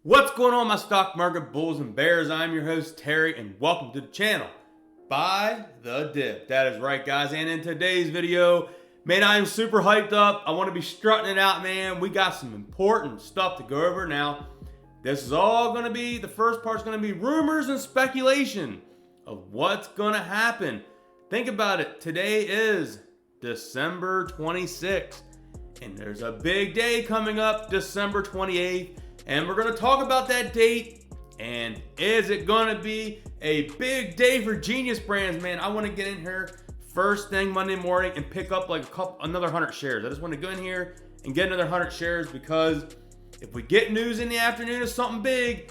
What's going on, my stock market bulls and bears? I'm your host Terry, and welcome to the channel. Buy the dip. That is right, guys. And in today's video, man, I am super hyped up. I want to be strutting it out, man. We got some important stuff to go over. Now, this is all going to be, the first part's going to be rumors and speculation of what's going to happen. Think about it. Today is December 26th, and there's a big day coming up, December 28th. And we're going to talk about that date, and is it going to be a big day for Genius Brands, man? I want to get in here first thing Monday morning and pick up like another 100 shares. I just want to go in here and get another 100 shares, because if we get news in the afternoon of something big,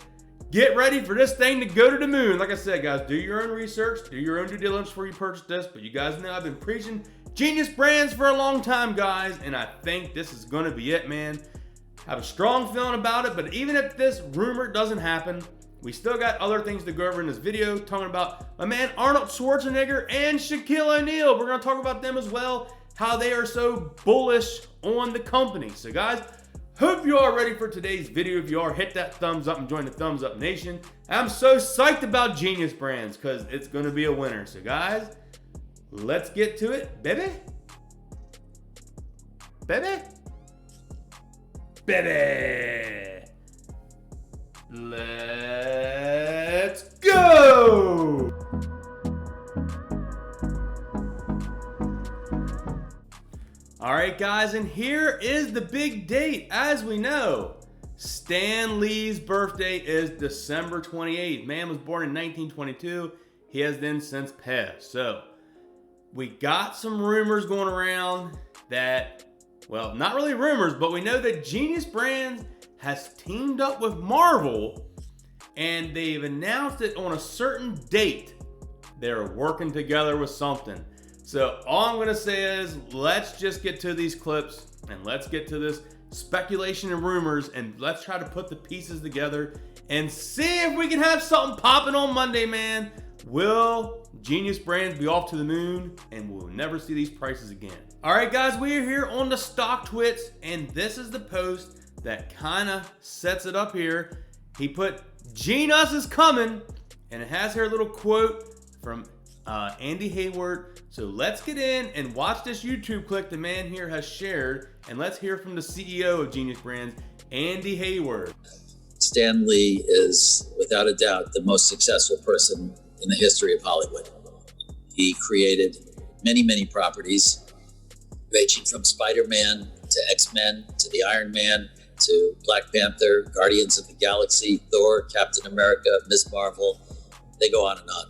get ready for this thing to go to the moon. Like I said, guys, do your own research, do your own due diligence before you purchase this. But you guys know I've been preaching Genius Brands for a long time, guys, and I think this is going to be it, man. I have a strong feeling about it, but even if this rumor doesn't happen, we still got other things to go over in this video, talking about my man Arnold Schwarzenegger and Shaquille O'Neal. We're going to talk about them as well, how they are so bullish on the company. So guys, hope you are ready for today's video. If you are, hit that thumbs up and join the Thumbs Up Nation. I'm so psyched about Genius Brands because it's going to be a winner. So guys, let's get to it, baby. Baby. Baby, let's go. All right, guys, and here is the big date. As we know, Stan Lee's birthday is December 28th. Man was born in 1922. He has then since passed. So we got some rumors going around that, well, not really rumors, but we know that Genius Brands has teamed up with Marvel, and they've announced it on a certain date. They're working together with something. So all I'm gonna say is, let's just get to these clips and let's get to this speculation and rumors, and let's try to put the pieces together and see if we can have something popping on Monday, man. Will Genius Brands be off to the moon, and we'll never see these prices again? All right, guys, we are here on the Stock Twits, and this is the post that kind of sets it up here. He put, "Gnus is coming," and it has here a little quote from Andy Hayward. So let's get in and watch this YouTube clip the man here has shared, and let's hear from the CEO of Genius Brands, Andy Hayward. Stan Lee is, without a doubt, the most successful person in the history of Hollywood. He created many, many properties, ranging from Spider-Man to X-Men to the Iron Man to Black Panther, Guardians of the Galaxy, Thor, Captain America, Ms. Marvel. They go on and on.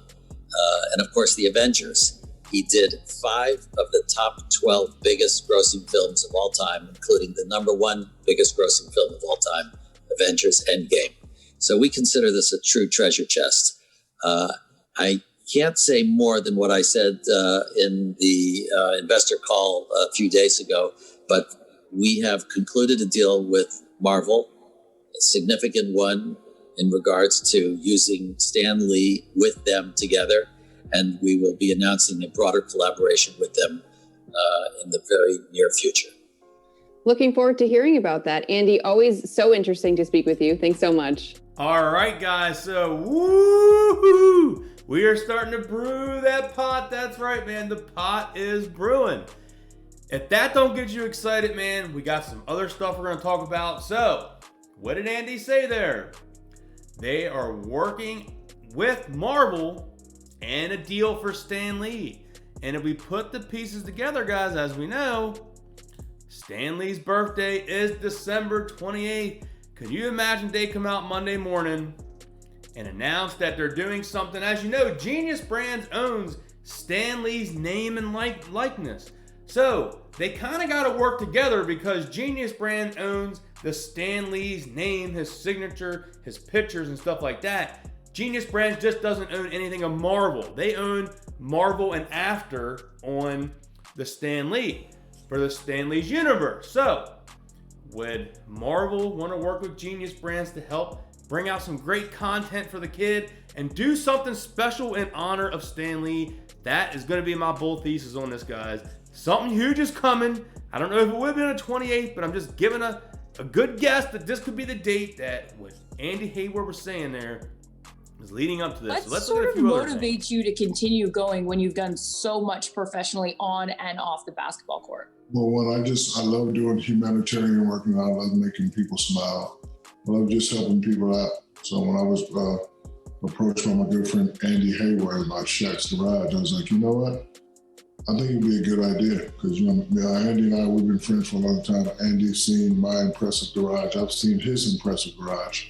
And of course, the Avengers. He did 5 of the top 12 biggest grossing films of all time, including the #1 biggest grossing film of all time, Avengers Endgame. So we consider this a true treasure chest. I can't say more than what I said in the investor call a few days ago, but we have concluded a deal with Marvel, a significant one in regards to using Stan Lee with them together, and we will be announcing a broader collaboration with them in the very near future. Looking forward to hearing about that. Andy, always so interesting to speak with you. Thanks so much. All right, guys, so woo-hoo! We are starting to brew that pot. That's right, man. The pot is brewing. If that don't get you excited, man, we got some other stuff we're going to talk about. So, what did Andy say there? They are working with Marvel and a deal for Stan Lee. And if we put the pieces together, guys, as we know, Stan Lee's birthday is December 28th. Could you imagine they come out Monday morning and announce that they're doing something? As you know, Genius Brands owns Stan Lee's name and likeness. So they kind of got to work together, because Genius Brands owns the Stan Lee's name, his signature, his pictures and stuff like that. Genius Brands just doesn't own anything of Marvel. They own Marvel and After on the Stan Lee, for the Stan Lee's universe. So would Marvel want to work with Genius Brands to help bring out some great content for the kid and do something special in honor of Stan Lee? That is going to be my bull thesis on this, guys. Something huge is coming. I don't know if it will be on the 28th, but I'm just giving a a good guess that this could be the date that what Andy Hayward was saying there is leading up to this. What So let's look at a sort few of other things. motivates you to continue going when you've done so much professionally on and off the basketball court? Well, I love doing humanitarian work, and I love making people smile. I love just helping people out. So when I was approached by my good friend Andy Hayward about Shaq's Garage, I was like, you know what? I think it'd be a good idea because, Andy and I, we've been friends for a long time. Andy's seen my impressive garage. I've seen his impressive garage,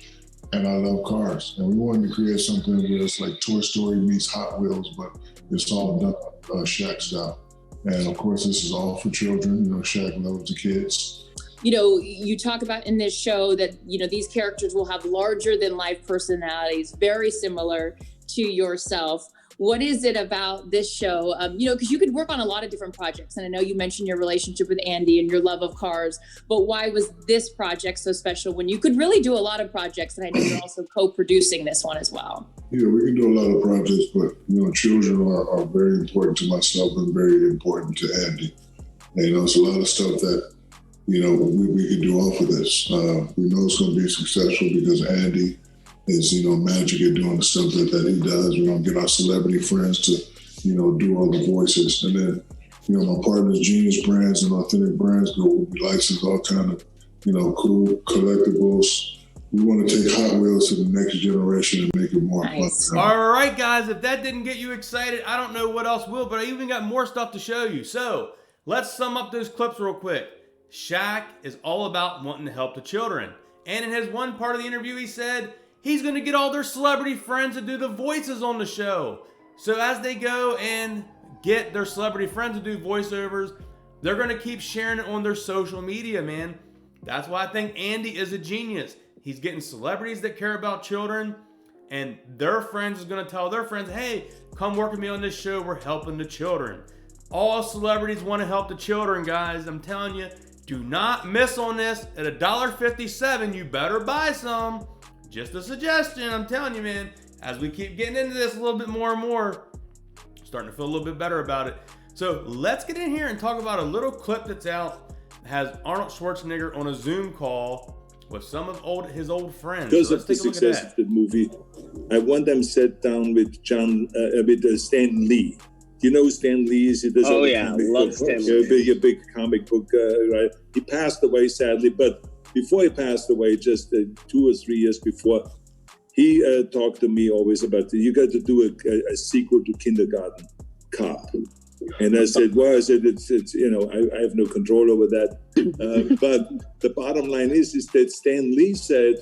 and I love cars. And we wanted to create something where it's like Toy Story meets Hot Wheels, but it's all done Shaq style. And of course, this is all for children. Shaq loves the kids. You talk about in this show that, these characters will have larger than life personalities, very similar to yourself. What is it about this show? Because you could work on a lot of different projects. And I know you mentioned your relationship with Andy and your love of cars, but why was this project so special when you could really do a lot of projects? And I know you're also co-producing this one as well. Yeah, we can do a lot of projects, but, children are very important to myself and very important to Andy. And, it's a lot of stuff that, we could do off of this. We know it's going to be successful because Andy is, magic at doing the stuff that he does. We're going to get our celebrity friends to, do all the voices. And then, my partners, Genius Brands and Authentic Brands, we license all kind of, cool collectibles. We want to take Hot Wheels to the next generation and make it more Nice. fun. All right, guys, if that didn't get you excited, I don't know what else will, but I even got more stuff to show you. So let's sum up those clips real quick. Shaq is all about wanting to help the children. And in his one part of the interview, he said he's going to get all their celebrity friends to do the voices on the show. So as they go and get their celebrity friends to do voiceovers, they're going to keep sharing it on their social media, man. That's why I think Andy is a genius. He's getting celebrities that care about children, and their friends is going to tell their friends, hey, come work with me on this show. We're helping the children. All celebrities want to help the children, guys. I'm telling you, do not miss on this. At $1.57, you better buy some. Just a suggestion, I'm telling you, man. As we keep getting into this a little bit more and more, starting to feel a little bit better about it. So let's get in here and talk about a little clip that's out. It has Arnold Schwarzenegger on a Zoom call with some of his old friends. Because So of the success of the movie, I one time sat down with Stan Lee. Do you know who Stan Lee is? He does Oh yeah, love Stan Lee. A big comic book right? He passed away sadly, but before he passed away, just 2 or 3 years before, he talked to me always about you got to do a sequel to Kindergarten Cop. And I said, it's I have no control over that. But the bottom line is that Stan Lee said,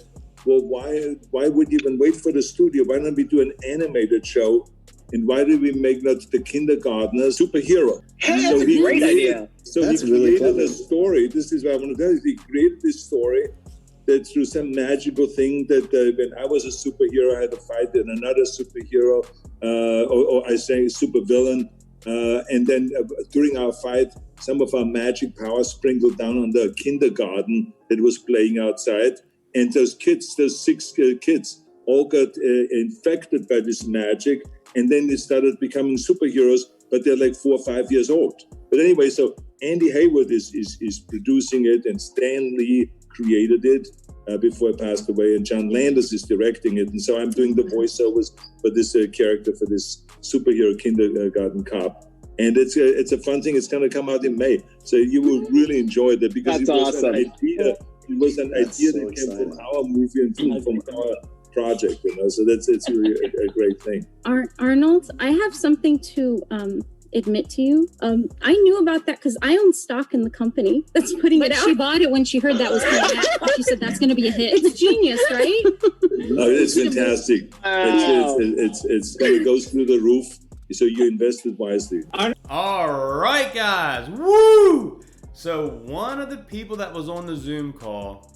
well, why would you even wait for the studio? Why don't we do an animated show? And why did we make not the kindergartner superhero? Hey, that's a great idea. So That's he really created clever. a story. This is what I want to tell you. He created this story that through some magical thing that when I was a superhero, I had to fight in another superhero, or I say supervillain. And then during our fight, some of our magic powers sprinkled down on the kindergarten that was playing outside. And those 6 kids, all got infected by this magic. And then they started becoming superheroes, but they're like 4 or 5 years old. But anyway, so Andy Hayward is producing it, and Stan Lee created it before he passed away, and John Landis is directing it. And so I'm doing the voiceovers for this character, for this superhero kindergarten cop. And it's a fun thing. It's going to come out in May. So you will really enjoy that because That's it was awesome. an idea. It was an That's idea so that came exciting. from our movie and from our project, so it's really a great thing. Arnold, I have something to admit to you. I knew about that because I own stock in the company that's putting it out. She bought it when she heard that was coming out. She said that's going to be a hit. It's genius, right? Oh, it's fantastic. Wow. It's going to go through the roof. So you invested wisely. All right, guys. Woo! So one of the people that was on the Zoom call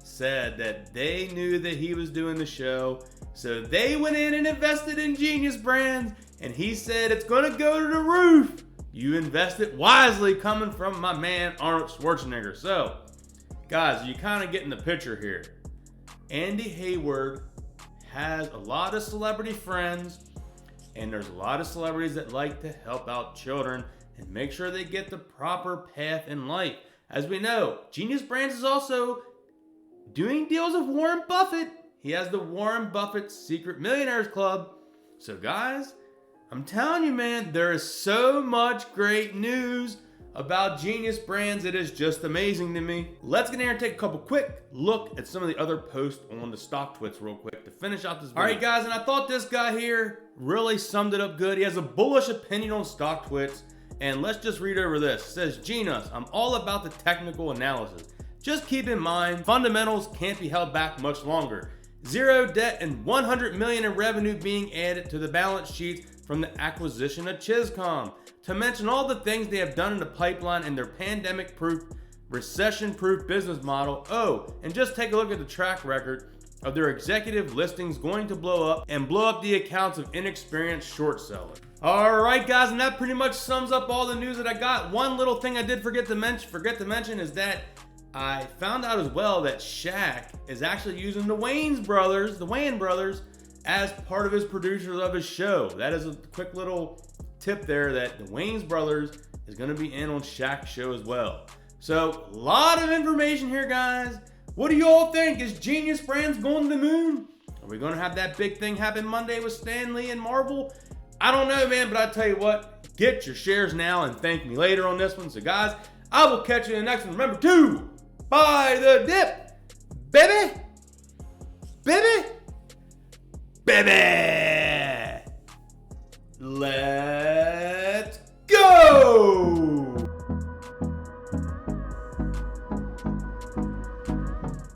said that they knew that he was doing the show. So they went in and invested in Genius Brands. And he said it's going to go to the roof. You invested wisely, coming from my man Arnold Schwarzenegger. So, guys, you kind of getting the picture here. Andy Hayward has a lot of celebrity friends. And there's a lot of celebrities that like to help out children and make sure they get the proper path in life. As we know, Genius Brands is also doing deals with Warren Buffett. He has the Warren Buffett Secret Millionaires Club. So guys, I'm telling you, man, there is so much great news about Genius Brands. It is just amazing to me. Let's get in here and take a couple quick look at some of the other posts on the stock twits real quick to finish out this video. All right, guys, and I thought this guy here really summed it up good. He has a bullish opinion on stock twits, and let's just read over this. It says, Genius, I'm all about the technical analysis. Just keep in mind, fundamentals can't be held back much longer. Zero debt and 100 million in revenue being added to the balance sheet from the acquisition of Chiscom. To mention all the things they have done in the pipeline in their pandemic-proof, recession-proof business model. Oh, and just take a look at the track record of their executive listings going to blow up and blow up the accounts of inexperienced short sellers. All right, guys, and that pretty much sums up all the news that I got. One little thing I did forget to mention is that I found out as well that Shaq is actually using the Wayans brothers, as part of his producers of his show. That is a quick little tip there that the Wayans brothers is going to be in on Shaq's show as well. So, a lot of information here, guys. What do you all think? Is Genius Brands going to the moon? Are we going to have that big thing happen Monday with Stan Lee and Marvel? I don't know, man, but I tell you what, get your shares now and thank me later on this one. So, guys, I will catch you in the next one. Remember to buy the dip, baby, baby, baby. Let's